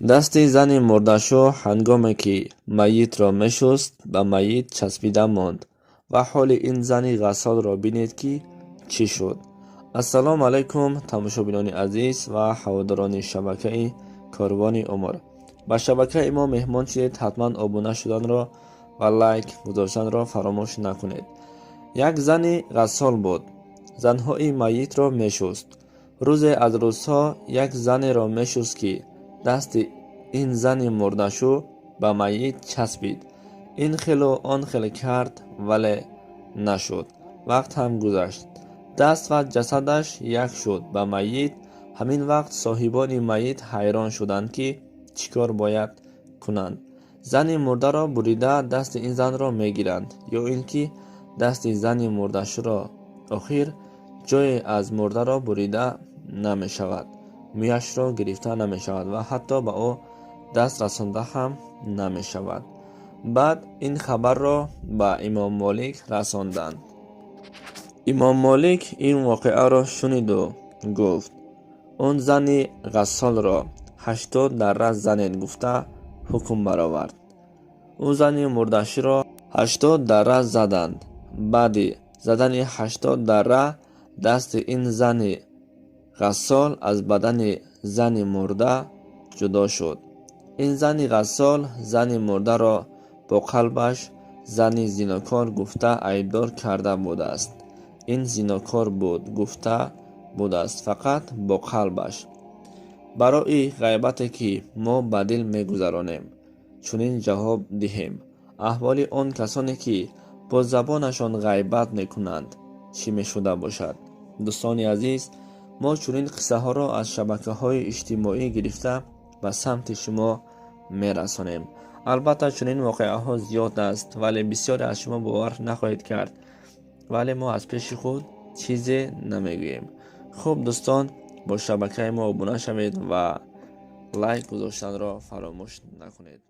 дасти зани мурдашо ҳангоме ки маитро мешуст ба маит часпида монд ва ҳоли ин зани ғассолро бинед ки чӣ шуд. ассалому алайкум тамошобинони азиз ва ҳаводорони шабакаи Корвони Умр. ба шабакаи мо меҳмон шудед, ҳатман обуна шуданро ва лайк гузоштанро фаромӯш накунед. як зани ғассол буд. занҳои маитро мешуст. рӯзе аз рӯзҳо як занеро мешуст ки дасти ин зани мурдашу ба маит часпид. ин хелу он хел кард, вале нашуд. вақт ҳам гузашт. даст ва ҷасадаш як шуд ба маит. ҳамин вақт соҳибони маит ҳайрон шуданд ки чӣ кор бояд кунанд. зани мурдаро бурида дасти ин занро мегиранд ё ин ки дасти зани мурдашуро. охир ҷое аз мурдаро бурида намешавад, мӯяшро гирифта намешавад ва ҳатто ба ӯ даст расонда ҳам намешавад. баъд ин хабарро ба имом Молик расонданд. имом Молик ин воқеаро шуниду гуфт: он зани ғассолро 80 дарра занед, гуфта ҳукм баровард. ӯ зани мурдаширо 80 дарра заданд. баъди задани 80 дарра дасти ин зани ғассол аз бадани зани мурда ҷудо шуд. ин зани ғассол зани мурдаро бо қалбаш зани зинокор гуфта айбдор карда будааст. ин зинокор буд гуфта будааст, фақат бо қалбаш. барои ғайбате ки мо ба дил мегузаронем, чунин ҷавоб диҳем: аҳволи он касоне ки бо забонашон ғайбат мекунанд чӣ мешуда бошад? дӯстони азиз, мо чунин қиссаҳоро аз шабакаҳои иҷтимоӣ гирифта ба самти шумо мерасонем. албатта чунин воқеаҳо зиёд аст, вале бисёре аз шумо бовар нахоҳед кард, вале мо аз пеши худ чизе намегӯем. хуб дӯстон, бо шабакаи мо обуна шавед ва лайк гузоштанро фаромӯш накунед.